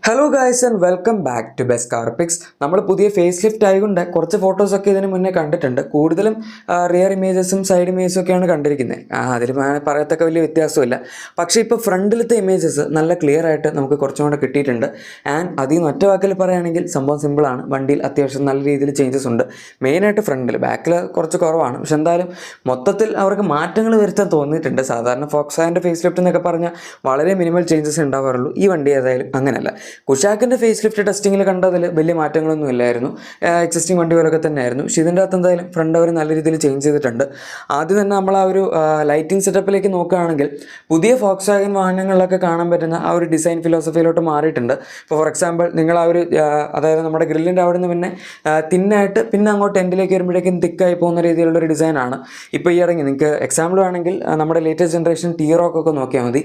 Hello guys and welcome back to best car picks. നമ്മൾ പുതിയ face lift ആയതുകൊണ്ട് കുറച്ച് ഫോട്ടോസൊക്കെ ഇതിന് മുന്നേ കണ്ടിട്ടുണ്ട്. കൂടുതലും റിയർ ഇമേജസും സൈഡ് ഇമേജസും ഒക്കെയാണ് കണ്ടിരിക്കുന്നത്. അതിൽ പറയത്തക്ക വലിയ വ്യത്യാസമില്ല. പക്ഷേ ഇപ്പോൾ ഫ്രണ്ടിലത്തെ ഇമേജസ് നല്ല ക്ലിയർ ആയിട്ട് നമുക്ക് കുറച്ചും കൂടെ കിട്ടിയിട്ടുണ്ട്. ആൻഡ് അതിൽ നിന്ന് ഒറ്റ വാക്കിൽ പറയുകയാണെങ്കിൽ സംഭവം സിമ്പിളാണ്. വണ്ടിയിൽ അത്യാവശ്യം നല്ല രീതിയിൽ ചേഞ്ചസ് ഉണ്ട്. മെയിനായിട്ട് ഫ്രണ്ടിൽ, ബാക്കിൽ കുറച്ച് കുറവാണ്. പക്ഷെ എന്തായാലും മൊത്തത്തിൽ അവർക്ക് മാറ്റങ്ങൾ വരുത്താൻ തോന്നിയിട്ടുണ്ട്. സാധാരണ ഫോക്സ്വാഗൻ്റെ ഫേസ് ലിഫ്റ്റ് എന്നൊക്കെ പറഞ്ഞാൽ വളരെ മിനിമൽ ചേഞ്ചസ് ഉണ്ടാവാറുള്ളൂ. ഈ വണ്ടി ഏതായാലും അങ്ങനെയല്ല. കുഷാക്കിൻ്റെ ഫേസ് ലിഫ്റ്റ് ടെസ്റ്റിങ്ങിൽ കണ്ടതിൽ വലിയ മാറ്റങ്ങളൊന്നും ഇല്ലായിരുന്നു. എക്സിസ്റ്റിംഗ് വണ്ടി പോലൊക്കെ തന്നെയായിരുന്നു. പക്ഷേ ഇതിൻ്റെ അകത്ത് എന്തായാലും ഫ്രണ്ട് അവർ നല്ല രീതിയിൽ ചേഞ്ച് ചെയ്തിട്ടുണ്ട്. ആദ്യം തന്നെ നമ്മൾ ആ ഒരു ലൈറ്റിംഗ് സെറ്റപ്പിലേക്ക് നോക്കുകയാണെങ്കിൽ പുതിയ ഫോക്സ്വാഗൻ വാഹനങ്ങളിലൊക്കെ കാണാൻ പറ്റുന്ന ആ ഒരു ഡിസൈൻ ഫിലോസഫിയിലോട്ട് മാറിയിട്ടുണ്ട്. ഇപ്പോൾ ഫോർ എക്സാമ്പിൾ നിങ്ങൾ ആ ഒരു അതായത് നമ്മുടെ ഗ്രില്ലിൻ്റെ അവിടെ നിന്ന് പിന്നെ തിന്നായിട്ട് പിന്നെ അങ്ങോട്ട് എൻഡിലേക്ക് വരുമ്പോഴേക്കും തിക്കായി പോകുന്ന രീതിയിലുള്ളൊരു ഡിസൈനാണ് ഇപ്പോൾ ഈ ഇറങ്ങി. നിങ്ങൾക്ക് എക്സാമ്പിൾ വേണമെങ്കിൽ നമ്മുടെ ലേറ്റസ്റ്റ് ജനറേഷൻ ടീറോക്ക് ഒക്കെ നോക്കിയാൽ മതി.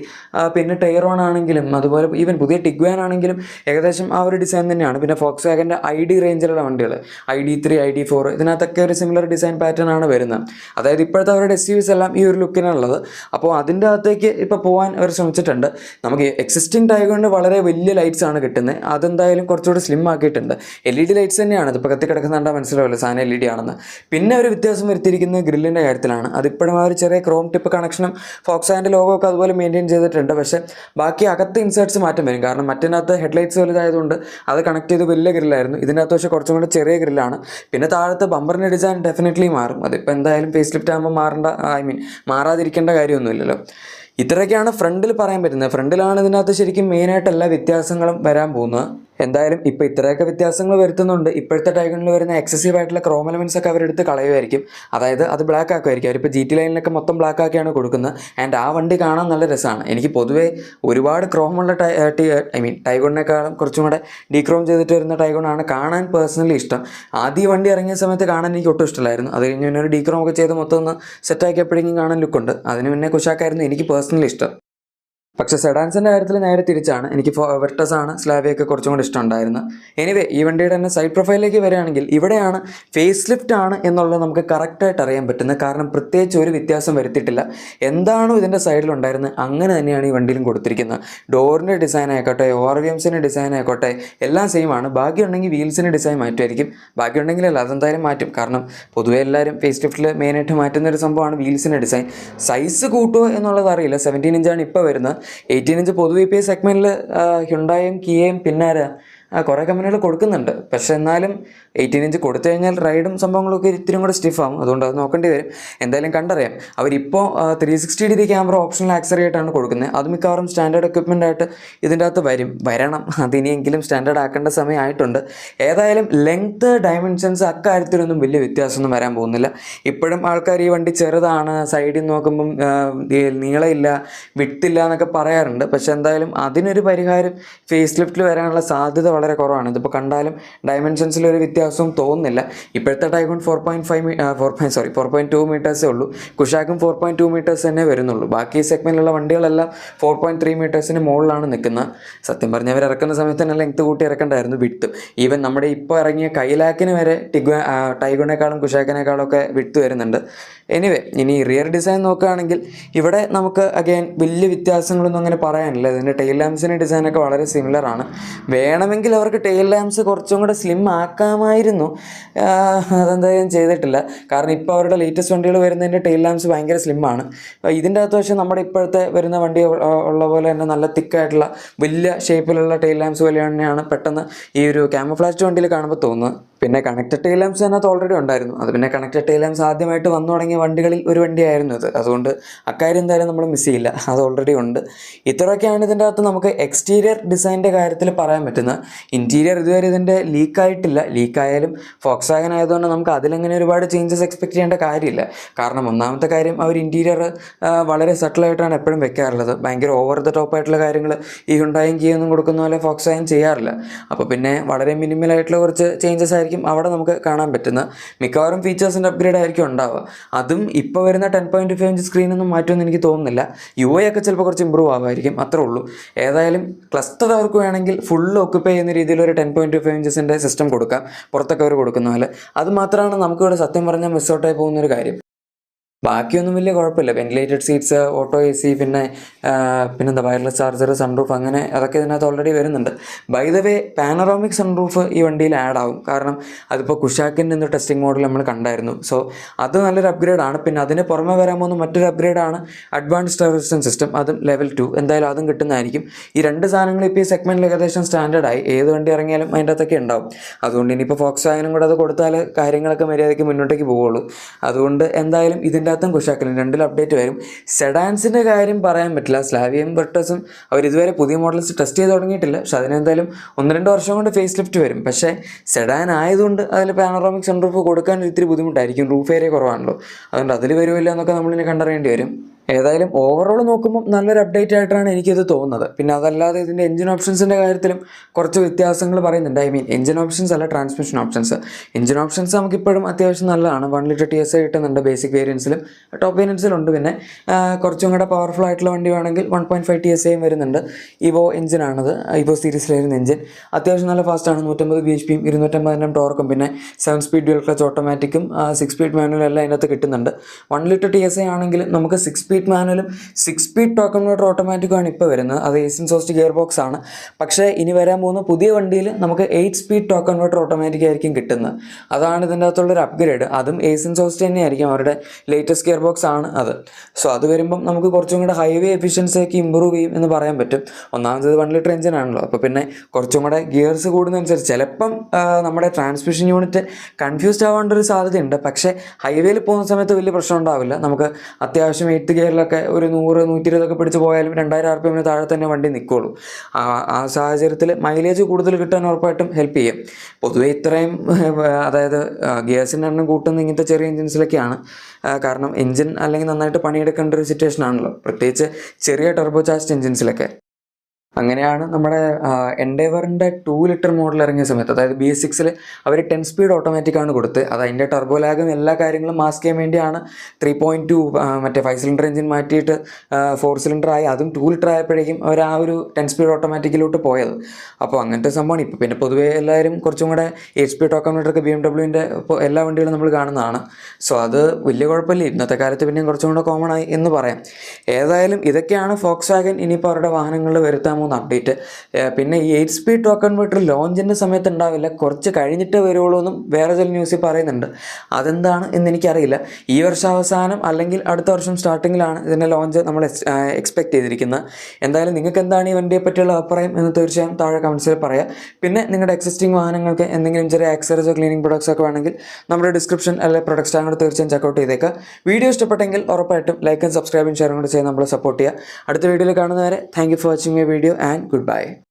പിന്നെ ടൈറോൺ ആണെങ്കിലും അതുപോലെ ഈവൻ പുതിയ ടിഗ്വാൻ ആണെങ്കിലും ഏകദേശം ആ ഒരു ഡിസൈൻ തന്നെയാണ്. പിന്നെ ഫോക്സ്വാഗൻ്റെ ID റേഞ്ചിലുള്ള വണ്ടികൾ ID3, ID4 ഇതിനകത്തൊക്കെ ഒരു സിമിലർ ഡിസൈൻ പാറ്റേൺ ആണ് വരുന്നത്. അതായത് ഇപ്പോഴത്തെ അവരുടെ SUVs എല്ലാം ഈ ഒരു ലുക്കിനുള്ളത്. അപ്പോൾ അതിൻ്റെ അകത്തേക്ക് ഇപ്പോൾ പോകാൻ അവർ ശ്രമിച്ചിട്ടുണ്ട്. നമുക്ക് എക്സിസ്റ്റിംഗ് ടൈഗോണിന് വളരെ വലിയ ലൈറ്റ്സ് ആണ് കിട്ടുന്നത്. അതെന്തായാലും കുറച്ചുകൂടി സ്ലിം ആക്കിയിട്ടുണ്ട്. LED ലൈറ്റ്സ് തന്നെയാണ്. ഇതിപ്പോൾ കത്തി കിടക്കുന്നുണ്ടാ മനസ്സിലാവില്ല സാധനം LED ആണെന്ന്. പിന്നെ ഒരു വ്യത്യാസം വരുത്തിയിരിക്കുന്നത് ഗ്രില്ലിൻ്റെ കാര്യത്തിലാണ്. അതിപ്പോഴും ആ ഒരു ചെറിയ ക്രോം ടിപ്പ് കണക്ഷനും ഫോക്സ്വാഗൻ്റെ ലോഗോ ഒക്കെ അതുപോലെ മെയിൻറ്റെയിൻ ചെയ്തിട്ടുണ്ട്. പക്ഷേ ബാക്കി അകത്ത് ഇൻസേർട്സ് മാറ്റം വരും. കാരണം മറ്റിനകത്ത് ഹെഡ്ലൈറ്റ്സ് വലുതായതുകൊണ്ട് അത് കണക്ട് ചെയ്ത് വലിയ ഗ്രില്ലായിരുന്നു. ഇതിനകത്ത് പക്ഷേ കുറച്ചും കൂടെ ചെറിയ ഗ്രില്ലാണ്. പിന്നെ താഴത്തെ ബമ്പറിൻ്റെ ഡിസൈൻ ഡെഫിനറ്റ്ലി മാറും. അതിപ്പോൾ എന്തായാലും ഫേസ് ലിഫ്റ്റ് ആകുമ്പോൾ മാറാതിരിക്കേണ്ട കാര്യമൊന്നുമില്ലല്ലോ. ഇത്രയൊക്കെയാണ് ഫ്രണ്ടിൽ പറയാൻ പറ്റുന്നത്. ഫ്രണ്ടിലാണ് ഇതിനകത്ത് ശരിക്കും മെയിനായിട്ട് എല്ലാ വ്യത്യാസങ്ങളും വരാൻ പോകുന്നത്. എന്തായാലും ഇപ്പോൾ ഇത്രയൊക്കെ വ്യത്യാസങ്ങൾ വരുത്തുന്നുണ്ട്. ഇപ്പോഴത്തെ ടൈഗണിൽ വരുന്ന എക്സസീവ് ആയിട്ടുള്ള ക്രോം എലമെൻസ് ഒക്കെ അവരെടുത്ത് കളയുമായിരിക്കും. അതായത് അത് ബ്ലാക്ക് ആക്കുമായിരിക്കും. അവരിപ്പോൾ GT ലൈനിലൊക്കെ മൊത്തം ബ്ലാക്ക് ആക്കിയാണ് കൊടുക്കുന്നത്. ആൻഡ് ആ വണ്ടി കാണാൻ നല്ല രസമാണ്. എനിക്ക് പൊതുവേ ഒരുപാട് ക്രോമുള്ള ടൈഗണിനേക്കാളും കുറച്ചും കൂടെ ഡീക്രോം ചെയ്തിട്ട് വരുന്ന ടൈഗോണാണ് കാണാൻ പേഴ്സണലി ഇഷ്ടം. ആദ്യം വണ്ടി ഇറങ്ങിയ സമയത്ത് കാണാൻ എനിക്ക് ഒട്ടും ഇഷ്ടമായിരുന്നു. അത് കഴിഞ്ഞ് പിന്നെ ഒരു ഡീക്രോം ഒക്കെ ചെയ്ത് മൊത്തം ഒന്ന് സെറ്റാക്കിയപ്പോഴേക്കും കാണാൻ ലുക്കുണ്ട്. അതിന് മുന്നേ കുഷാക്കായിരുന്നു എനിക്ക് പേഴ്സണലി ഇഷ്ടം. പക്ഷേ സെഡാൻസിൻ്റെ കാര്യത്തിൽ നേരെ തിരിച്ചാണ്. എനിക്ക് വെർട്ടസ് ആണ് സ്ലാവിയൊക്കെ കുറച്ചും കൂടി ഇഷ്ടമുണ്ടായിരുന്നു. എനിവേ ഈ വണ്ടിയുടെ തന്നെ സൈഡ് പ്രൊഫൈലിലേക്ക് വരികയാണെങ്കിൽ ഇവിടെയാണ് ഫേസ് ലിഫ്റ്റ് ആണ് എന്നുള്ളത് നമുക്ക് കറക്റ്റായിട്ട് അറിയാൻ പറ്റുന്നത്. കാരണം പ്രത്യേകിച്ച് ഒരു വ്യത്യാസം വരുത്തിയിട്ടില്ല. എന്താണോ ഇതിൻ്റെ സൈഡിലുണ്ടായിരുന്നത് അങ്ങനെ തന്നെയാണ് ഈ വണ്ടിയിലും കൊടുത്തിരിക്കുന്നത്. ഡോറിൻ്റെ ഡിസൈൻ ആയിക്കോട്ടെ, ORVMസിൻ്റെ ഡിസൈൻ ആയിക്കോട്ടെ, എല്ലാം സെയിം ആണ്. ബാക്കിയുണ്ടെങ്കിൽ വീൽസിൻ്റെ ഡിസൈൻ മാറ്റുമായിരിക്കും. ബാക്കിയുണ്ടെങ്കിലല്ല, അതെന്തായാലും മാറ്റും. കാരണം പൊതുവേ എല്ലാവരും ഫേസ് ലിഫ്റ്റിൽ മെയിനായിട്ട് മാറ്റുന്നൊരു സംഭവമാണ് വീൽസിൻ്റെ ഡിസൈൻ. സൈസ് കൂട്ടുമോ എന്നുള്ളത് അറിയില്ല. 17 ഇഞ്ചാണ് ഇപ്പോൾ വരുന്നത്. 18 ഇഞ്ച് പൊതുവെ ഇപ്പോൾ ഈ സെഗ്മെൻറ്റിൽ ഹ്യുണ്ടായും കിയയും പിന്നെ കുറേ കമ്പനികൾ കൊടുക്കുന്നുണ്ട്. പക്ഷെ എന്നാലും 18 ഇഞ്ച് കൊടുത്തു കഴിഞ്ഞാൽ റൈഡും സംഭവങ്ങളൊക്കെ ഇത്തിരി കൂടെ സ്റ്റിഫാകും. അതുകൊണ്ട് അത് നോക്കേണ്ടി വരും. എന്തായാലും കണ്ടറിയാം. അവരിപ്പോൾ 360 ക്യാമറ ഓപ്ഷണൽ ആക്സറി ആയിട്ടാണ് കൊടുക്കുന്നത്. അത് മിക്കവാറും സ്റ്റാൻഡേർഡ് എക്വിപ്മെൻ്റ് ആയിട്ട് ഇതിൻ്റെ അകത്ത് വരണം. അതിനിയെങ്കിലും സ്റ്റാൻഡേർഡ് ആക്കേണ്ട സമയമായിട്ടുണ്ട്. ഏതായാലും ലെങ്ത്ത്, ഡയമെൻഷൻസ് അക്കാര്യത്തിലൊന്നും വലിയ വ്യത്യാസമൊന്നും വരാൻ പോകുന്നില്ല. ഇപ്പോഴും ആൾക്കാർ ഈ വണ്ടി ചെറുതാണ്, സൈഡിൽ നോക്കുമ്പം നീളമില്ല, വിട്ടില്ല എന്നൊക്കെ പറയാറുണ്ട്. പക്ഷെ എന്തായാലും അതിനൊരു പരിഹാരം ഫേസ് ലിഫ്റ്റിൽ വരാനുള്ള സാധ്യത വളരെ കുറവാണ്. ഇതിപ്പോൾ കണ്ടാലും ഡയമെൻഷൻസിലൊരു വ്യത്യാസവും തോന്നുന്നില്ല. ഇപ്പോഴത്തെ ടൈഗോൺ 4.2 മീറ്റേഴ്സേ ഉള്ളൂ. കുഷാക്കും 4.2 മീറ്റേഴ്സ് തന്നെ വരുന്നുള്ളൂ. ബാക്കി സെഗ്മെൻറ്റിലുള്ള വണ്ടികളെല്ലാം 4.3 മീറ്റേഴ്സിന് മുകളിലാണ് നിൽക്കുന്നത്. സത്യം പറഞ്ഞാൽ അവർ ഇറക്കുന്ന സമയത്ത് തന്നെ ലെങ്ത്ത് കൂട്ടി ഇറക്കണ്ടായിരുന്നു, വിട്ട്. ഈവൻ നമ്മുടെ ഇപ്പോൾ ഇറങ്ങിയ കൈലാക്കിന് വരെ ടൈഗോണേക്കാളും കുഷാക്കിനേക്കാളും ഒക്കെ വിട്ട് വരുന്നുണ്ട്. എനിവേ ഇനി റിയർ ഡിസൈൻ നോക്കുകയാണെങ്കിൽ ഇവിടെ നമുക്ക് അഗൈൻ വലിയ വ്യത്യാസങ്ങളൊന്നും അങ്ങനെ പറയാനില്ല. ഇതിൻ്റെ ടെയിൽ ലാംപ്സിൻ്റെ ഡിസൈനൊക്കെ വളരെ സിമിലറാണ്. വേണമെങ്കിൽ അവർക്ക് ടെയിൽ ലാംപ്സ് കുറച്ചും കൂടെ സ്ലിം ആക്കാമായിരുന്നു. അതെന്തായാലും ചെയ്തിട്ടില്ല. കാരണം ഇപ്പോൾ അവരുടെ ലേറ്റസ്റ്റ് വണ്ടികൾ വരുന്നതിൻ്റെ ടെയിൽ ലാംപ്സ് ഭയങ്കര സ്ലിമ്മാണ്. ഇതിൻ്റെ അകത്ത് പക്ഷേ നമ്മുടെ ഇപ്പോഴത്തെ വരുന്ന വണ്ടി ഉള്ള പോലെ തന്നെ നല്ല തിക്കായിട്ടുള്ള വലിയ ഷേപ്പിലുള്ള ടെയിൽ ലാംപ്സ് പോലെ തന്നെയാണ് പെട്ടെന്ന് ഈ ഒരു ക്യാമഫ്ലാഷ്ഡ് വണ്ടിയിൽ കാണുമ്പോൾ തോന്നുന്നത്. പിന്നെ കണക്റ്റഡ് ടെയിൽ ലാംപ്സ് അതിനകത്ത് ഓൾറെഡി ഉണ്ടായിരുന്നു. അത് പിന്നെ കണക്റ്റഡ് ടെയിൽ ലാംപ്സ് ആദ്യമായിട്ട് വന്നു തുടങ്ങിയ വണ്ടികളിൽ ഒരു വണ്ടിയായിരുന്നു ഇത്. അതുകൊണ്ട് അക്കാര്യം എന്തായാലും നമ്മൾ മിസ് ചെയ്യില്ല, അത് ഓൾറെഡി ഉണ്ട്. ഇത്രയൊക്കെയാണ് ഇതിൻ്റെ അകത്ത് നമുക്ക് എക്സ്റ്റീരിയർ ഡിസൈൻ്റെ കാര്യത്തിൽ പറയാൻ പറ്റുന്നത്. ഇൻറ്റീരിയർ ഇതുവരെ ഇതിൻ്റെ ലീക്കായിട്ടില്ല. ലീക്കായാലും ഫോക്സ്വാഗൻ ആയതുകൊണ്ട് നമുക്ക് അതിലങ്ങനെ ഒരുപാട് ചേഞ്ചസ് എക്സ്പെക്ട് ചെയ്യേണ്ട കാര്യമില്ല. കാരണം ഒന്നാമത്തെ കാര്യം അവർ ഇൻറ്റീരിയർ വളരെ സട്ടിലായിട്ടാണ് എപ്പോഴും വെക്കാറുള്ളത്. ഭയങ്കര ഓവർ ദ ടോപ്പ് ആയിട്ടുള്ള കാര്യങ്ങൾ ഈ ഹ്യുണ്ടായും കിയൊന്നും കൊടുക്കുന്ന പോലെ ഫോക്സ്വാഗൻ ചെയ്യാറില്ല. അപ്പോൾ പിന്നെ വളരെ മിനിമലായിട്ടുള്ള കുറച്ച് ചേഞ്ചസ് ആയിരിക്കും അവിടെ നമുക്ക് കാണാൻ പറ്റുന്ന. മിക്കവാറും ഫീച്ചേഴ്സിൻ്റെ അപ്ഗ്രേഡ് ആയിരിക്കും ഉണ്ടാവുക. അതും ഇപ്പോൾ വരുന്ന 10.5 ഇഞ്ച് സ്ക്രീനൊന്നും മാറ്റുമെന്ന് എനിക്ക് തോന്നുന്നില്ല. UI ഒക്കെ ചിലപ്പോൾ കുറച്ച് ഇമ്പ്രൂവ് ആവുമായിരിക്കും, അത്രേ ഉള്ളൂ. ഏതായാലും ക്ലസ്റ്റർ അവർക്ക് വേണമെങ്കിൽ ഫുള്ള് ഒക്കുപ്പൈ ചെയ്യുന്ന രീതിയിൽ ഒരു 10.5 ഇഞ്ചസിൻ്റെ സിസ്റ്റം കൊടുക്കാം, പുറത്തൊക്കെ അവർ കൊടുക്കുന്ന പോലെ. അത് മാത്രമാണ് നമുക്കിവിടെ സത്യം പറഞ്ഞാൽ മിസ്സൗട്ടായി പോകുന്നൊരു കാര്യം. ബാക്കിയൊന്നും വലിയ കുഴപ്പമില്ല. വെന്റിലേറ്റഡ് സീറ്റ്സ്, ഓട്ടോ AC, പിന്നെന്താ വയർലെസ് ചാർജർ, സൺറൂഫ്, അങ്ങനെ അതൊക്കെ ഇതിനകത്ത് ഓൾറെഡി വരുന്നുണ്ട്. By the way panoramic sunroof ഈ വണ്ടിയിൽ ആഡ് ആവും. കാരണം അതിപ്പോൾ കുഷാക്കിൻ്റെ എന്തോ ടെസ്റ്റിംഗ് മോഡൽ നമ്മൾ കണ്ടായിരുന്നു. സോ അത് നല്ലൊരു അപ്ഗ്രേഡ് ആണ്. പിന്നെ അതിന് പുറമെ വരാൻ പോകുന്ന മറ്റൊരു അപ്ഗ്രേഡ് ആണ് അഡ്വാൻസ്ഡ് എയർ റെസിസ്റ്റൻസ് സിസ്റ്റം. അതും ലെവൽ 2 എന്തായാലും അതും കിട്ടുന്നതായിരിക്കും. ഈ രണ്ട് സാധനങ്ങൾ ഇപ്പോൾ ഈ സെഗ്മെൻറ്റിൽ ഏകദേശം സ്റ്റാൻഡേർഡായി. ഏത് വണ്ടി ഇറങ്ങിയാലും അതിൻ്റെ അകത്തൊക്കെ ഉണ്ടാവും. അതുകൊണ്ട് ഇനിയിപ്പോൾ ഫോക്സ് വാഗനും കൂടെ അത് കൊടുത്താൽ കാര്യങ്ങളൊക്കെ മര്യാദയ്ക്ക് മുന്നോട്ടേക്ക് പോവുള്ളൂ. അതുകൊണ്ട് എന്തായാലും ഇതിൻ്റെ അകത്തും കുഷാക്കലും രണ്ടിലും അപ്ഡേറ്റ് വരും. സെഡാൻസിൻ്റെ കാര്യം പറയാൻ പറ്റില്ല. സ്ലാവിയയും വെർട്ടസും അവർ ഇതുവരെ പുതിയ മോഡൽസ് ടെസ്റ്റ് ചെയ്ത് തുടങ്ങിയിട്ടില്ല. പക്ഷെ അതിനെന്തായാലും 1-2 വർഷം കൊണ്ട് ഫേസ് ലിഫ്റ്റ് വരും. പക്ഷേ സെഡാൻ ആയതുകൊണ്ട് അതിൽ പാനറോമിക് സൺറൂഫ് കൊടുക്കാൻ ഇത്തിരി ബുദ്ധിമുട്ടായിരിക്കും. റൂഫ് ഏരിയ കുറവാണല്ലോ. അതുകൊണ്ട് അതിൽ വരുമില്ല എന്നൊക്കെ നമ്മളിനി കണ്ടറിയേണ്ടി വരും. ഏതായാലും ഓവറോൾ നോക്കുമ്പോൾ നല്ലൊരു അപ്ഡേറ്റ് ആയിട്ടാണ് എനിക്കിത് തോന്നുന്നത്. പിന്നെ അതല്ലാതെ ഇതിൻ്റെ എഞ്ചിൻ ഓപ്ഷൻസിൻ്റെ കാര്യത്തിലും കുറച്ച് വ്യത്യാസങ്ങൾ പറയുന്നുണ്ട്. എഞ്ചിൻ ഓപ്ഷൻസ് അല്ല, ട്രാൻസ്മിഷൻ ഓപ്ഷൻസ്. എഞ്ചിൻ ഓപ്ഷൻസ് നമുക്കിപ്പോഴും അത്യാവശ്യം നല്ലതാണ്. 1 ലിറ്റർ TSI കിട്ടുന്നുണ്ട് ബേസിക് വേരിയൻസിലും, ടോപ്പ് വേരിയൻസിലുണ്ട്. പിന്നെ കുറച്ചും കൂടെ പവർഫുൾ ആയിട്ടുള്ള വണ്ടി വേണമെങ്കിൽ 1.5 TSI വരുന്നുണ്ട്. ഇവോ എഞ്ചിനാണത്, ഇവോ സീരീസിൽ വരുന്ന എഞ്ചിൻ. അത്യാവശ്യം നല്ല ഫാസ്റ്റാണ്. 150 bhp, 250 Nm ടോർക്കും, പിന്നെ 7 സ്പീഡ് ഡ്യുവൽ ക്ലച്ച് ഓട്ടോമാറ്റിക്കും 6 സ്പീഡ് മാനുവലും എല്ലാം അതിനകത്ത് കിട്ടുന്നുണ്ട്. 1 ലിറ്റർ TSI ആണെങ്കിൽ നമുക്ക് 6 സ്പീഡ് മാനുവലും 6 സ്പീഡ് ടോർക്ക് കൺവേർട്ടർ ഓട്ടോമാറ്റിക്കുമാണ് ഇപ്പോൾ വരുന്നത്. അത് ഏസ് എക്സോസ്റ്റ് ഗിയർ ബോക്സ് ആണ്. പക്ഷേ ഇനി വരാൻ പോകുന്ന പുതിയ വണ്ടിയിൽ നമുക്ക് 8 സ്പീഡ് ടോർക്ക് കൺവേർട്ടർ ഓട്ടോമാറ്റിക് ആയിരിക്കും കിട്ടുന്നത്. അതാണ് ഇതിൻ്റെ അകത്തുള്ളൊരു അപ്ഗ്രേഡ്. അതും ഏസ് എക്സോസ്റ്റ് തന്നെയായിരിക്കും, അവരുടെ ലേറ്റസ്റ്റ് ഗിയർ ബോക്സ് ആണ് അത്. സോ അത് വരുമ്പം നമുക്ക് കുറച്ചും കൂടെ ഹൈവേ എഫിഷ്യൻസിയൊക്കെ ഇമ്പ്രൂവ് ചെയ്യും എന്ന് പറയാൻ പറ്റും. ഒന്നാമത് 1 ലിറ്റർ എഞ്ചിൻ ആണല്ലോ. അപ്പോൾ പിന്നെ കുറച്ചും കൂടെ ഗിയേഴ്സ് കൂടുന്നതനുസരിച്ച് ചിലപ്പം നമ്മുടെ ട്രാൻസ്മിഷൻ യൂണിറ്റ് കൺഫ്യൂസ്ഡ് ആവേണ്ട ഒരു സാധ്യതയുണ്ട്. പക്ഷേ ഹൈവേയിൽ പോകുന്ന സമയത്ത് വലിയ പ്രശ്നം ഉണ്ടാവില്ല. നമുക്ക് അത്യാവശ്യം 8th ഗിയറിലൊക്കെ ഒരു 100-120 പിടിച്ച് പോയാലും 2000 RPM താഴെ തന്നെ വണ്ടി നിൽക്കുള്ളൂ. ആ സാഹചര്യത്തിൽ മൈലേജ് കൂടുതൽ കിട്ടാൻ ഉറപ്പായിട്ടും ഹെൽപ്പ് ചെയ്യും. പൊതുവെ ഇത്രയും അതായത് ഗിയേഴ്സിൻ്റെ എണ്ണം കൂട്ടുന്ന ഇങ്ങനത്തെ ചെറിയ എഞ്ചിൻസിലൊക്കെയാണ്. കാരണം എഞ്ചിൻ അല്ലെങ്കിൽ നന്നായിട്ട് പണിയെടുക്കേണ്ട ഒരു സിറ്റുവേഷൻ ആണല്ലോ, പ്രത്യേകിച്ച് ചെറിയ ടർബോ ചാർജ്ഡ് എഞ്ചിൻസിലൊക്കെ. അങ്ങനെയാണ് നമ്മുടെ എൻഡേവറിൻ്റെ 2 ലിറ്റർ മോഡൽ ഇറങ്ങിയ സമയത്ത്, അതായത് BS6-ൽ അവർ 10 സ്പീഡ് ഓട്ടോമാറ്റിക്കാണ് കൊടുത്ത്. അത് അതിൻ്റെ ടർബോ ലാഗും എല്ലാ കാര്യങ്ങളും മാസ്ക് ചെയ്യാൻ വേണ്ടിയാണ് 3.2 മറ്റേ 5 സിലിണ്ടർ എഞ്ചിൻ മാറ്റിയിട്ട് 4 സിലിണ്ടർ ആയി. അതും 2 ലിറ്റർ ആയപ്പോഴേക്കും അവർ ആ ഒരു 10 സ്പീഡ് ഓട്ടോമാറ്റിക്കിലോട്ട് പോയത്. അപ്പോൾ അങ്ങനത്തെ സംഭവമാണ്. ഇപ്പോൾ പിന്നെ പൊതുവേ എല്ലാവരും കുറച്ചും കൂടെ 8 സ്പീഡ് ടോർക്ക് കൺവേർട്ടറൊക്കെ BMW-ൻ്റെ ഇപ്പോൾ എല്ലാ വണ്ടികളും നമ്മൾ കാണുന്നതാണ്. സോ അത് വലിയ കുഴപ്പമില്ല. ഇന്നത്തെ കാലത്ത് പിന്നെയും കുറച്ചും കൂടെ കോമൺ ആയി എന്ന് പറയാം. ഏതായാലും ഇതൊക്കെയാണ് ഫോക്സ് വാഗൻ ഇനിയിപ്പോൾ അവരുടെ വാഹനങ്ങളിൽ വരുത്താൻ അപ്ഡേറ്റ്. പിന്നെ ഈ 8 സ്പീഡ് ടോർക്ക് കൺവേർട്ടർ ലോഞ്ചിൻ്റെ സമയത്ത് ഉണ്ടാവില്ല, കുറച്ച് കഴിഞ്ഞിട്ട് വരുള്ളൂ എന്നും വേറെ ചില ന്യൂസിൽ പറയുന്നുണ്ട്. അതെന്താണ് എന്ന് എനിക്കറിയില്ല. ഈ വർഷം അവസാനം അല്ലെങ്കിൽ അടുത്ത വർഷം സ്റ്റാർട്ടിങ്ങിലാണ് ഇതിൻ്റെ ലോഞ്ച് നമ്മൾ എക്സ്പെക്ട് ചെയ്തിരിക്കുന്നത്. എന്തായാലും നിങ്ങൾക്ക് എന്താണ് ഈ വണ്ടിയെ പറ്റിയുള്ള അഭിപ്രായം എന്ന് തീർച്ചയായും താഴെ കമൻസിൽ പറയാം. പിന്നെ നിങ്ങളുടെ എക്സിസ്റ്റിംഗ് വാഹനങ്ങൾക്ക് എന്തെങ്കിലും ചെറിയ ആക്സസറീസോ ക്ലീനിങ് പ്രൊഡക്ട്സ് ഒക്കെ വേണമെങ്കിൽ നമ്മുടെ ഡിസ്ക്രിപ്ഷൻ അല്ലെങ്കിൽ പ്രൊഡക്ട്സ് ടാങ്ക് തീർച്ചയായും ചെക്കൗട്ട് ചെയ്തേക്കാം. വീഡിയോ ഇഷ്ടപ്പെട്ടെങ്കിൽ ഉറപ്പായിട്ടും ലൈക്കും സബ്സ്ക്രൈബും ഷെയറും കൂടെ ചെയ്ത് നമ്മളെ സപ്പോർട്ട് ചെയ്യുക. അടുത്ത വീഡിയോയിൽ കാണുന്നവരെ thank you for watching my video and goodbye.